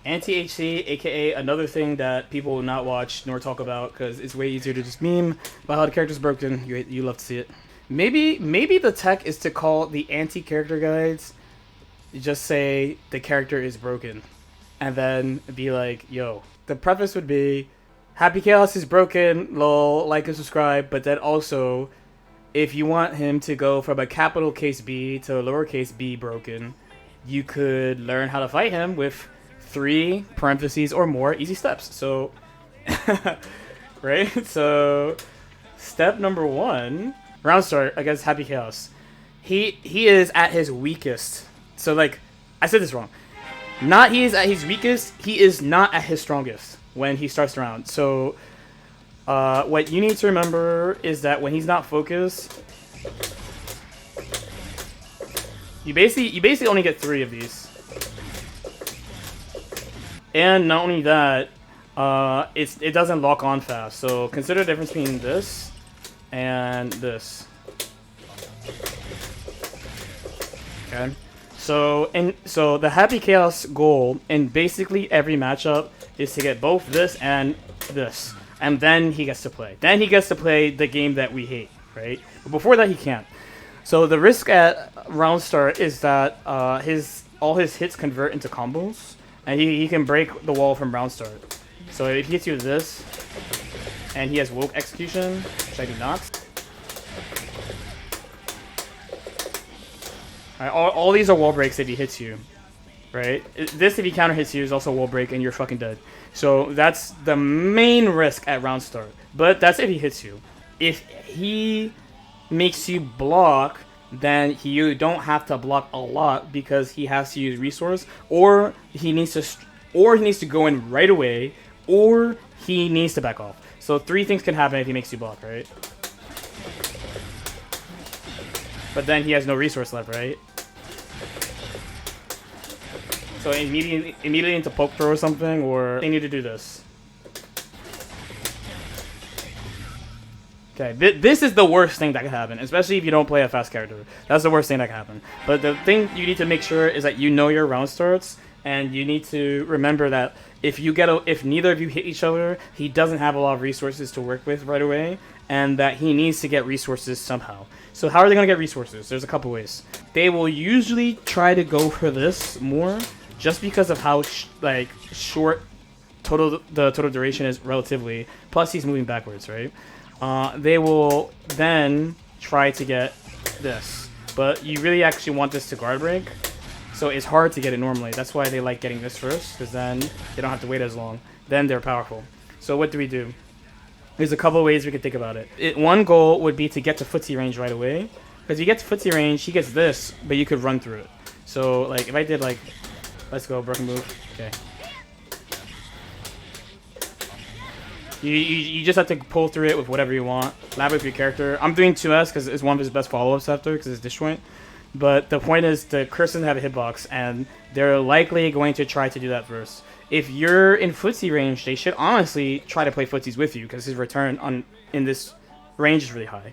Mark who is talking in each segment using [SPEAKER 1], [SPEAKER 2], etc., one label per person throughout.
[SPEAKER 1] Anti-HC, aka another thing that people will not watch nor talk about because it's way easier to just meme about how the character's broken. You love to see it. Maybe the tech is to call the anti-character guides. You just say the character is broken, and then be like, "Yo." The preface would be, "Happy Chaos is broken. Lol. Like and subscribe." But then also, if you want him to go from a capital case B to a lowercase b broken, you could learn how to fight him with 3 parentheses or more easy steps. So, right? So, step number 1, round start against Happy Chaos. He is at his weakest. So, like, I said this wrong. Not he is at his weakest. He is not at his strongest when he starts the round. So, what you need to remember is that when he's not focused, you basically only get 3 of these. And not only that, it doesn't lock on fast. So consider the difference between this and this. Okay. So the Happy Chaos goal in basically every matchup is to get both this and this. And then he gets to play. Then he gets to play the game that we hate, right? But before that, he can't. So the risk at round start is that all his hits convert into combos, and he can break the wall from round start. So if he hits you with this, and he has woke execution, which I do not. Right, all these are wall breaks if he hits you, right? This, if he counter hits you, is also a wall break, and you're fucking dead. So that's the main risk at round start. But that's if he hits you. If he makes you block, then you don't have to block a lot because he has to use resource, or he needs to go in right away, or he needs to back off. So 3 things can happen if he makes you block, right? But then he has no resource left, right? So immediately into poke throw or something, or they need to do this. Okay, this is the worst thing that can happen, especially if you don't play a fast character. That's the worst thing that can happen. But the thing you need to make sure is that you know your round starts, and you need to remember that if neither of you hit each other, he doesn't have a lot of resources to work with right away, and that he needs to get resources somehow. So how are they going to get resources? There's a couple ways. They will usually try to go for this more, just because of how short the total duration is relatively. Plus, he's moving backwards, right? They will then try to get this, but you really actually want this to guard break, so it's hard to get it normally. That's why they like getting this first, because then they don't have to wait as long. Then they're powerful. So what do? There's a couple ways we could think about it. One goal would be to get to footsie range right away, because if you get to footsie range, he gets this, but you could run through it. So like if I did like, let's go, broken move, okay. You just have to pull through it with whatever you want. Lab with your character. I'm doing 2S because it's one of his best follow-ups after, because it's disjoint. But the point is, the curse doesn't have a hitbox, and they're likely going to try to do that first. If you're in footsie range, they should honestly try to play footsies with you, because his return in this range is really high.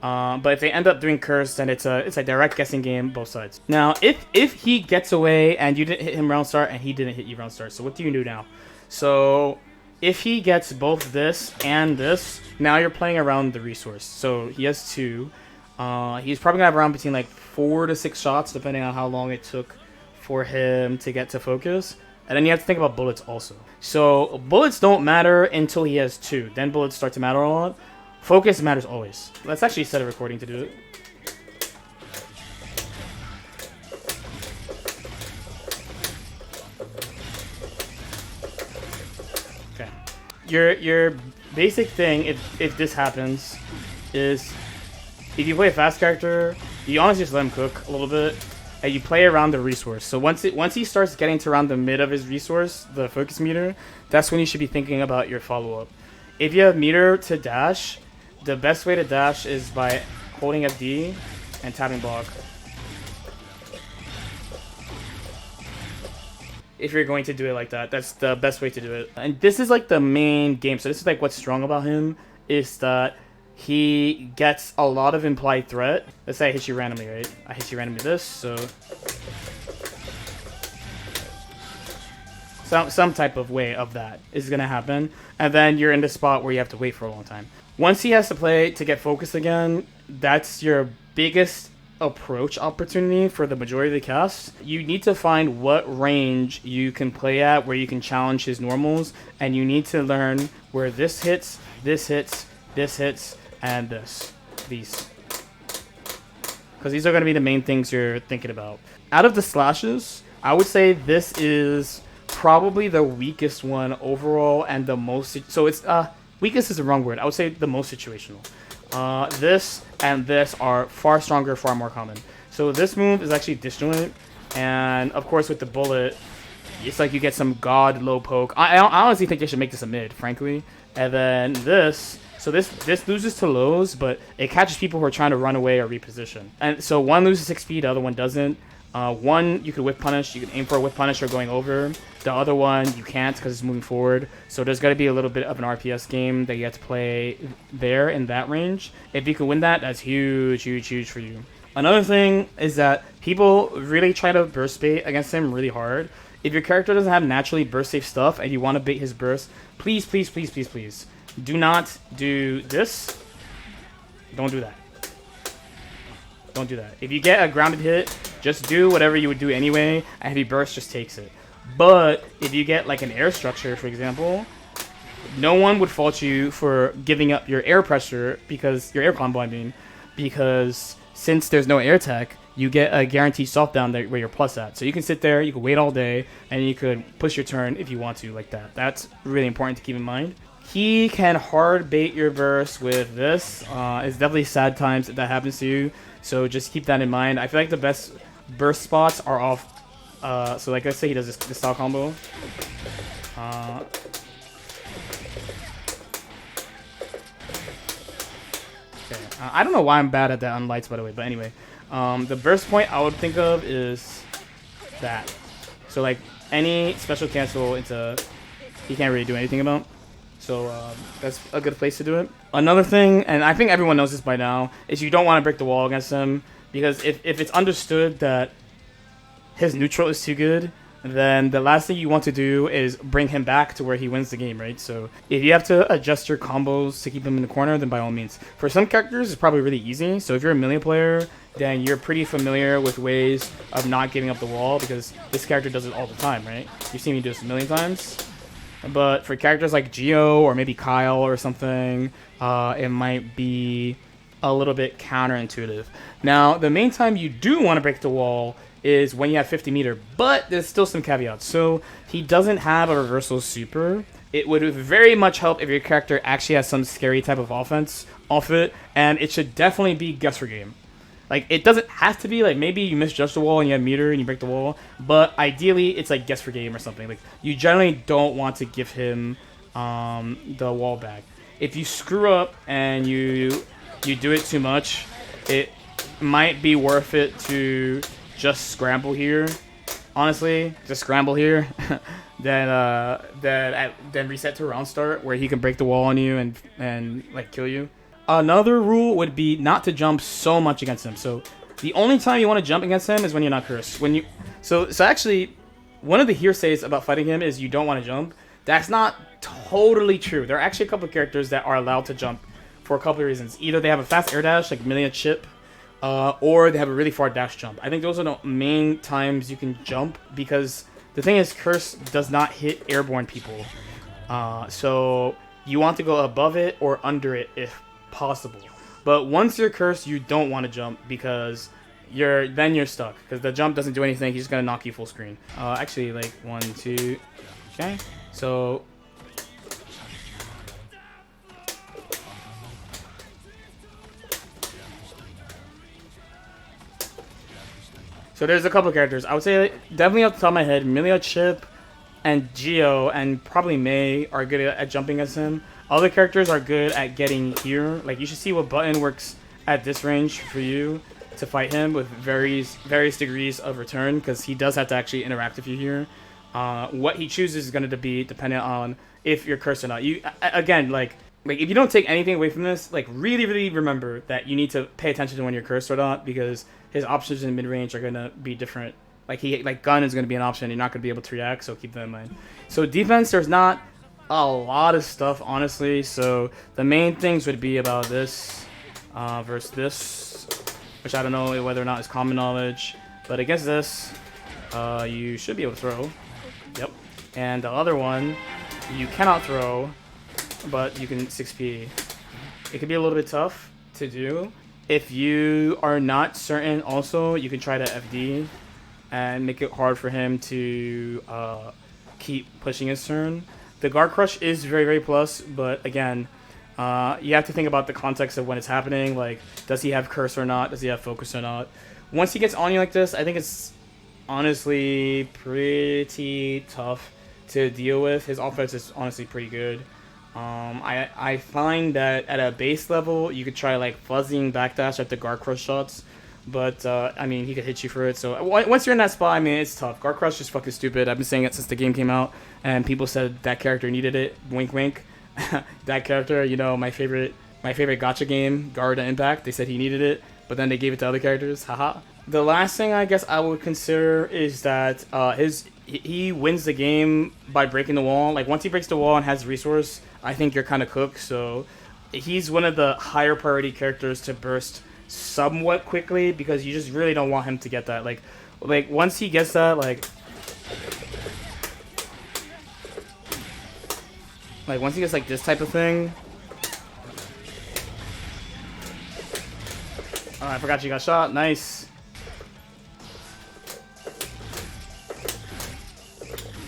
[SPEAKER 1] But if they end up doing curse, then it's a direct guessing game, both sides. Now, if he gets away and you didn't hit him round start and he didn't hit you round start, so what do you do now? So if he gets both this and this, now you're playing around the resource. So he has 2. He's probably gonna have around between like 4 to 6 shots, depending on how long it took for him to get to focus. And then you have to think about bullets also. So bullets don't matter until he has 2. Then bullets start to matter a lot. Focus matters always. Let's actually set a recording to do it. Okay. Your basic thing, if this happens, is if you play a fast character, you honestly just let him cook a little bit, and you play around the resource. So once he starts getting to around the mid of his resource, the focus meter, that's when you should be thinking about your follow-up. If you have meter to dash, the best way to dash is by holding FD and tapping block. If you're going to do it like that, that's the best way to do it. And this is like the main game. So this is like what's strong about him, is that he gets a lot of implied threat. Let's say I hit you randomly, right? I hit you randomly this, so Some type of way of that is going to happen, and then you're in the spot where you have to wait for a long time. Once he has to play to get focused again, that's your biggest approach opportunity for the majority of the cast. You need to find what range you can play at where you can challenge his normals, and you need to learn where this hits, this hits, this hits, and these. Because these are going to be the main things you're thinking about. Out of the slashes, I would say this is probably the weakest one overall and the most... So it's... weakest is the wrong word. I would say the most situational. This and this are far stronger, far more common. So this move is actually disjoint. And of course with the bullet, it's like you get some god low poke. I honestly think they should make this a mid, frankly. And then this... So this loses to lows, but it catches people who are trying to run away or reposition. And so one loses 6 speed, the other one doesn't. One, you could whip punish. You can aim for a whip punish or going over. The other one, you can't because it's moving forward. So there's got to be a little bit of an RPS game that you have to play there in that range. If you can win that, that's huge, huge, huge for you. Another thing is that people really try to burst bait against him really hard. If your character doesn't have naturally burst safe stuff and you want to bait his burst, please, please, please, please, please, do not do this. Don't do that. Don't do that. If you get a grounded hit, just do whatever you would do anyway, and heavy burst just takes it. But if you get like an air structure, for example, no one would fault you for giving up your air pressure, because your air combo, I mean, because since there's no air tech, you get a guaranteed soft down there where you're plus at. So you can sit there, you can wait all day, and you could push your turn if you want to like that. That's really important to keep in mind. He can hard bait your burst with this. It's definitely sad times that happens to you. So just keep that in mind. I feel like the best burst spots are off. So like let's say he does this style combo. Okay. I don't know why I'm bad at that on lights, by the way. But anyway, the burst point I would think of is that. So like any special cancel into he can't really do anything about. So that's a good place to do it. Another thing, and I think everyone knows this by now, is you don't want to break the wall against him, because if it's understood that his neutral is too good, then the last thing you want to do is bring him back to where he wins the game, right? So if you have to adjust your combos to keep him in the corner, then by all means. For some characters, it's probably really easy. So if you're a melee player, then you're pretty familiar with ways of not giving up the wall, because this character does it all the time, right? You've seen me do this a million times. But for characters like Geo or maybe Kyle or something, it might be a little bit counterintuitive. Now, the main time you do want to break the wall is when you have 50 meter, but there's still some caveats. So he doesn't have a reversal super. It would very much help if your character actually has some scary type of offense off it, and it should definitely be guess for game. Like, it doesn't have to be, like, maybe you misjudge the wall and you have meter and you break the wall, but ideally, it's, like, guess for game or something. Like, you generally don't want to give him the wall back. If you screw up and you do it too much, it might be worth it to just scramble here. Honestly, just scramble here. then reset to round start, where he can break the wall on you and like, kill you. Another rule would be not to jump so much against him. So the only time you want to jump against him is when you're not cursed. So actually, one of the hearsays about fighting him is you don't want to jump. That's not totally true. There are actually a couple of characters that are allowed to jump for a couple of reasons. Either they have a fast air dash, like Millia Chip, or they have a really far dash jump. I think those are the main times you can jump, because the thing is, curse does not hit airborne people. So you want to go above it or under it if possible. But once you're cursed, you don't want to jump, because you're stuck, because the jump doesn't do anything. He's just gonna knock you full screen. Actually, like 1, 2, okay. So there's a couple of characters. I would say definitely off the top of my head, Millia Chip and Geo and probably Mei are good at jumping as him. Other characters are good at getting here. Like, you should see what button works at this range for you to fight him with various degrees of return, because he does have to actually interact with you here. What he chooses is going to be dependent on if you're cursed or not. You again, like if you don't take anything away from this, like really, really remember that you need to pay attention to when you're cursed or not, because his options in mid range are going to be different Like gun is going to be an option. You're not going to be able to react, so keep that in mind. So defense, there's not a lot of stuff, honestly. So the main things would be about this versus this, which I don't know whether or not is common knowledge. But against this, you should be able to throw. Yep. And the other one, you cannot throw, but you can 6p. It could be a little bit tough to do. If you are not certain, also, you can try to FD and make it hard for him to keep pushing his turn. The guard crush is very, very plus, but again, you have to think about the context of when it's happening. Like, does he have curse or not? Does he have focus or not? Once he gets on you like this, I think it's honestly pretty tough to deal with. His offense is honestly pretty good. I find that at a base level, you could try like fuzzing backdash at the guard crush shots. But, I mean, he could hit you for it. So once you're in that spot, I mean, it's tough. Guard Crush is fucking stupid. I've been saying it since the game came out. And people said that character needed it. Wink, wink. That character, you know, my favorite gacha game, Garuda Impact. They said he needed it. But then they gave it to other characters. Haha. The last thing I guess I would consider is that he wins the game by breaking the wall. Like, once he breaks the wall and has resource, I think you're kind of cooked. So he's one of the higher priority characters to burst somewhat quickly, because you just really don't want him to get that. Like once he gets that, like once he gets like this type of thing. Oh, I forgot you got shot. Nice.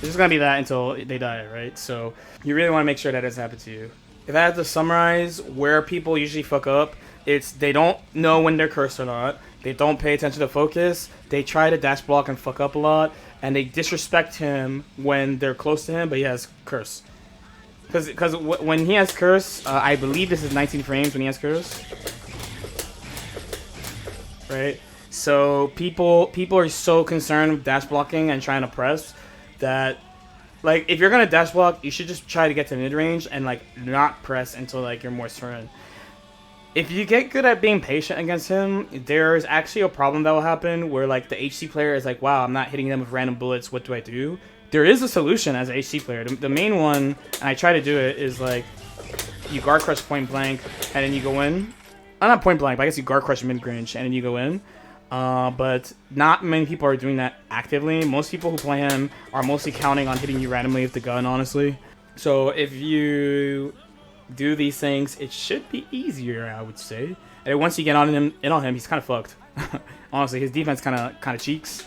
[SPEAKER 1] This is gonna be that until they die, right? So you really want to make sure that doesn't happen to you. If I had to summarize where people usually fuck up, it's they don't know when they're cursed or not. They don't pay attention to focus. They try to dash block and fuck up a lot. And they disrespect him when they're close to him, but he has curse. Because when he has curse, I believe this is 19 frames when he has curse. Right? So people are so concerned with dash blocking and trying to press that, like, if you're going to dash block, you should just try to get to mid-range and, like, not press until, like, you're more certain. If you get good at being patient against him, there's actually a problem that will happen where, like, the HC player is like, wow, I'm not hitting them with random bullets, what do I do? There is a solution as an HC player. The main one, and I try to do it, is, like, you guard crush point blank, and then you go in. Not point blank, but I guess you guard crush mid-range, and then you go in. But not many people are doing that actively. Most people who play him are mostly counting on hitting you randomly with the gun, honestly. So if you do these things, it should be easier, I would say. And once you get in on him, he's kind of fucked. Honestly, his defense kind of cheeks.